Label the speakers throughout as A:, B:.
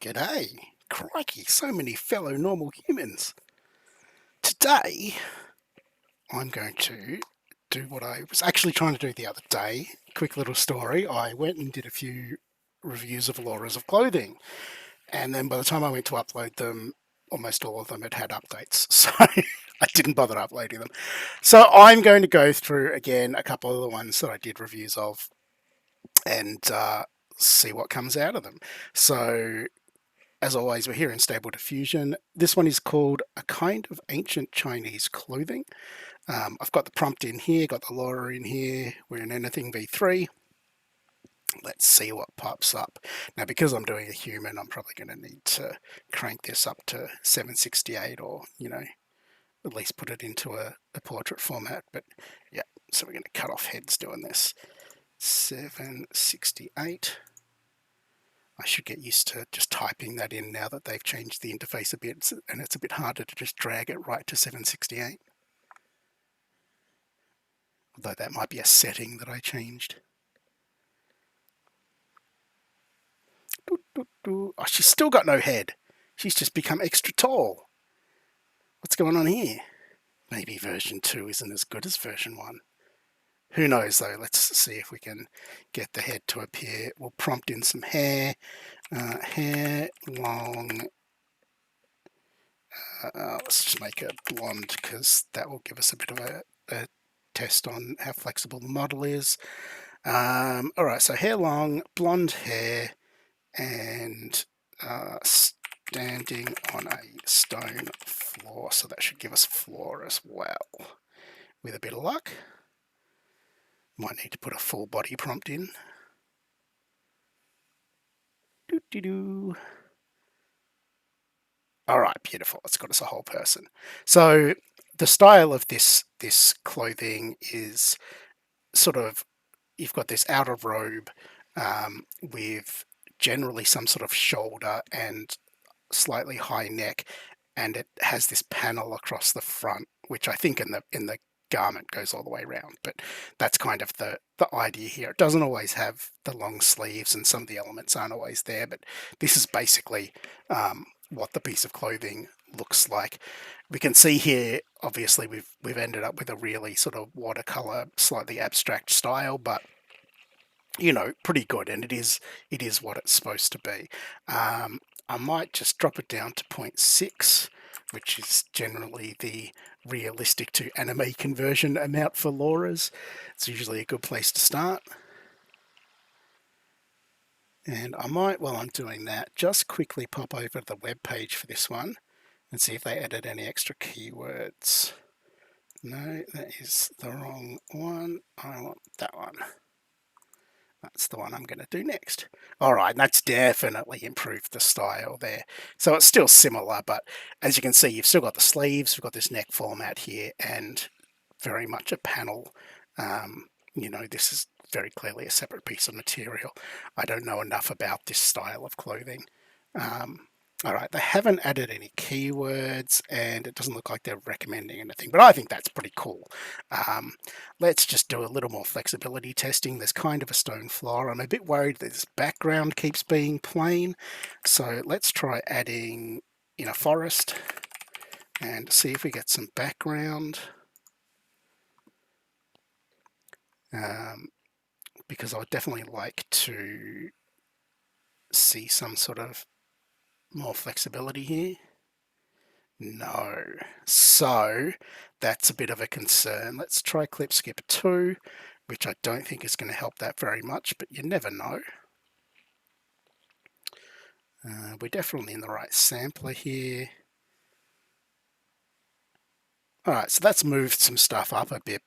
A: G'day. Crikey, so many fellow normal humans. Today, I'm going to do what I was actually trying to do the other day. Quick little story. I went and did a few reviews of Loras of clothing. And then by the time I went to upload them, almost all of them had had updates. So I didn't bother uploading them. So I'm going to go through again a couple of the ones that I did reviews of and see what comes out of them. So as always, we're here in Stable Diffusion. This one is called A Kind of Ancient Chinese Clothing. I've got the prompt in here, got the Lora in here. We're in anything v3. Let's see what pops up. Now, because I'm doing a human, I'm probably going to need to crank this up to 768 or, at least put it into a portrait format. But yeah, so we're going to cut off heads doing this. 768. I should get used to just typing that in now that they've changed the interface a bit, and it's a bit harder to just drag it right to 768. Although that might be a setting that I changed. Oh, she's still got no head. She's just become extra tall. What's going on here? Maybe version 2 isn't as good as version 1. Who knows though? Let's see if we can get the head to appear. We'll prompt in some hair. Hair long. Let's just make it blonde because that will give us a bit of a test on how flexible the model is. Alright, so hair long, blonde hair, and standing on a stone floor. So that should give us floor as well. With a bit of luck. Might need to put a full body prompt in. All right, beautiful. It's got us a whole person. So the style of this clothing is sort of, you've got this outer robe with generally some sort of shoulder and slightly high neck, and it has this panel across the front, which I think in the garment goes all the way around, but that's kind of the idea here. It doesn't always have the long sleeves, and some of the elements aren't always there, but this is basically what the piece of clothing looks like. We can see here, obviously, we've ended up with a really sort of watercolor, slightly abstract style, but pretty good, and it is what it's supposed to be. I might just drop it down to 0.6, which is generally the realistic to anime conversion amount for Loras. It's usually a good place to start. And I might, while I'm doing that, just quickly pop over to the web page for this one and see if they added any extra keywords. No, that is the wrong one. I want that one. That's the one I'm going to do next. All right, that's definitely improved the style there. So it's still similar, but as you can see, you've still got the sleeves, we've got this neck format here, and very much a panel. This is very clearly a separate piece of material. I don't know enough about this style of clothing. All right, they haven't added any keywords, and it doesn't look like they're recommending anything, but I think that's pretty cool. Let's just do a little more flexibility testing. There's kind of a stone floor. I'm a bit worried that this background keeps being plain, so let's try adding in a forest and see if we get some background. Because I would definitely like to see some sort of more flexibility here. No. So that's a bit of a concern. Let's try Clip Skipper 2, which I don't think is going to help that very much, but you never know. We're definitely in the right sampler here. Alright, so that's moved some stuff up a bit,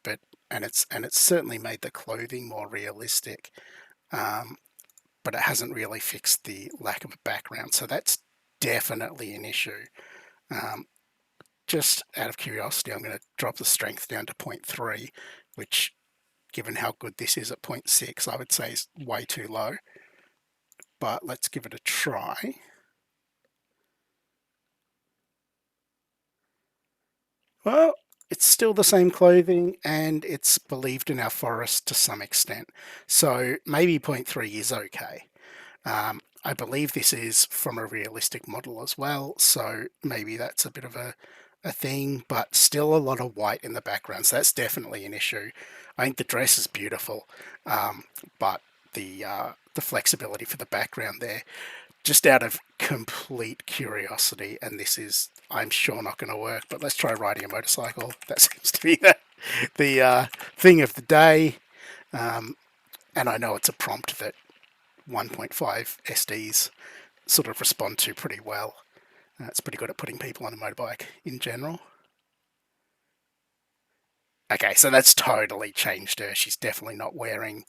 A: and it's certainly made the clothing more realistic. But it hasn't really fixed the lack of a background, so that's definitely an issue. Just out of curiosity, I'm going to drop the strength down to 0.3, which, given how good this is at 0.6, I would say is way too low. But let's give it a try. Well, it's still the same clothing, and it's believed in our forest to some extent. So maybe 0.3 is okay. I believe this is from a realistic model as well, so maybe that's a bit of a thing, but still a lot of white in the background, so that's definitely an issue. I think the dress is beautiful, but the flexibility for the background there, just out of complete curiosity, and this is, I'm sure, not going to work, but let's try riding a motorcycle. That seems to be the thing of the day, and I know it's a prompt that 1.5 SDs sort of respond to pretty well. It's pretty good at putting people on a motorbike in general. Okay, so that's totally changed her. She's definitely not wearing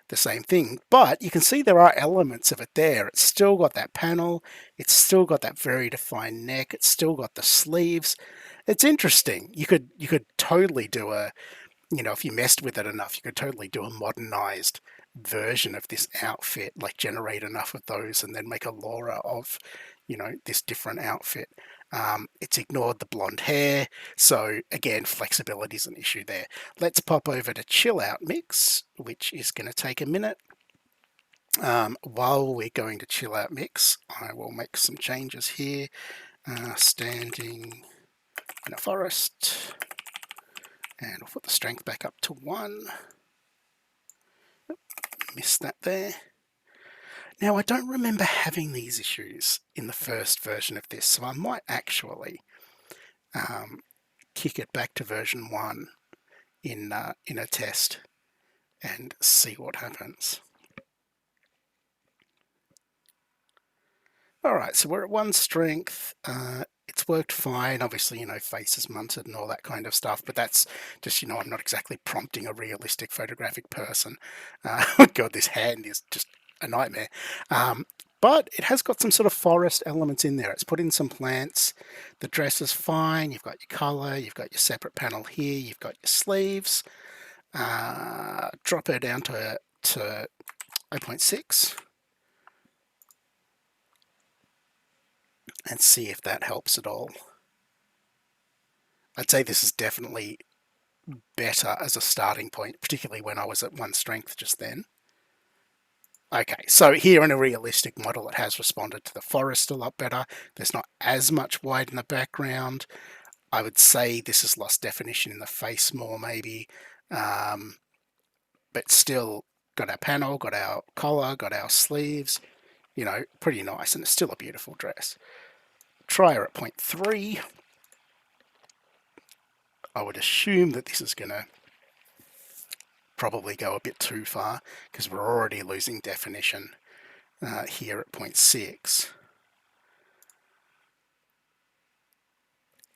A: the same thing, but you can see there are elements of it there. It's still got that panel, it's still got that very defined neck, it's still got the sleeves. It's interesting. You could totally do a, you know, if you messed with it enough, you could totally do a modernized version of this outfit, like generate enough of those and then make a Lora of, you know, this different outfit. It's ignored the blonde hair, so again, flexibility is an issue there. Let's pop over to Chill Out Mix, which is going to take a minute. While we're going to Chill Out Mix, I will make some changes here. Standing in a forest, and we'll put the strength back up to 1. Missed that there. Now, I don't remember having these issues in the first version of this, so I might actually kick it back to version 1 in a test and see what happens. Alright, so we're at 1 strength. It's worked fine. Obviously, you know, face is munted and all that kind of stuff, but that's just, you know, I'm not exactly prompting a realistic photographic person. God, this hand is just a nightmare. But it has got some sort of forest elements in there. It's put in some plants. The dress is fine. You've got your colour, you've got your separate panel here, you've got your sleeves. Drop her down to 0.6 and see if that helps at all. I'd say this is definitely better as a starting point, particularly when I was at 1 strength just then. Okay, so here in a realistic model, it has responded to the forest a lot better. There's not as much white in the background. I would say this has lost definition in the face more, maybe. But still got our panel, got our collar, got our sleeves. You know, pretty nice, and it's still a beautiful dress. Try her at 0.3. I would assume that this is going to probably go a bit too far because we're already losing definition here at 0.6.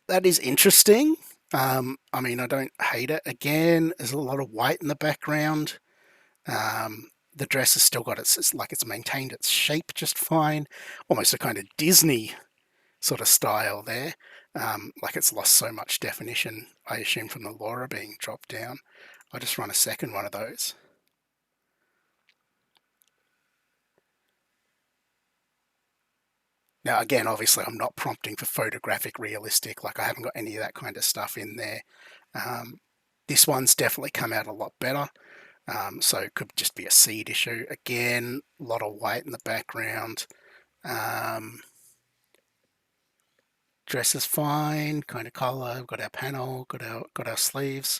A: That is interesting. I mean, I don't hate it. Again, there's a lot of white in the background. The dress has still got it's like it's maintained its shape just fine. Almost a kind of Disney sort of style there. Like it's lost so much definition, I assume, from the Lora being dropped down. I'll just run a second one of those. Now, again, obviously, I'm not prompting for photographic realistic, like I haven't got any of that kind of stuff in there. This one's definitely come out a lot better, so it could just be a seed issue. Again, a lot of white in the background. Dress is fine, kind of colour, got our panel, got our sleeves.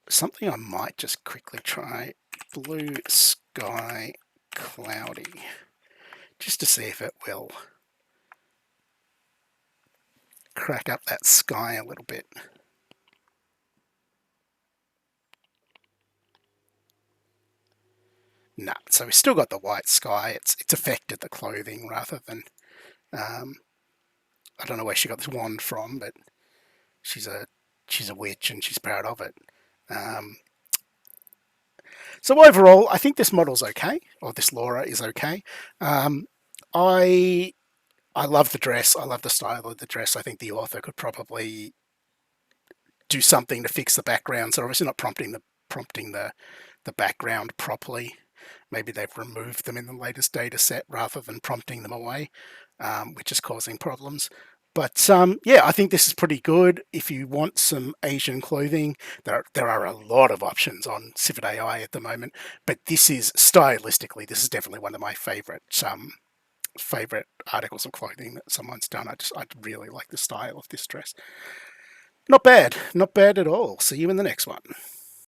A: Something I might just quickly try, blue sky cloudy, just to see if it will crack up that sky a little bit. No, so we've still got the white sky. It's affected the clothing rather than I don't know where she got this wand from, but she's a witch and she's proud of it. So overall, I think this model's okay, or this Lora is okay. I love the dress. I love the style of the dress. I think the author could probably do something to fix the background. So obviously not prompting the background properly. Maybe they've removed them in the latest data set rather than prompting them away, which is causing problems. But yeah, I think this is pretty good. If you want some Asian clothing, there are a lot of options on Civet AI at the moment. But this is stylistically, this is definitely one of my favorite articles of clothing that someone's done. I really like the style of this dress. Not bad, not bad at all. See you in the next one.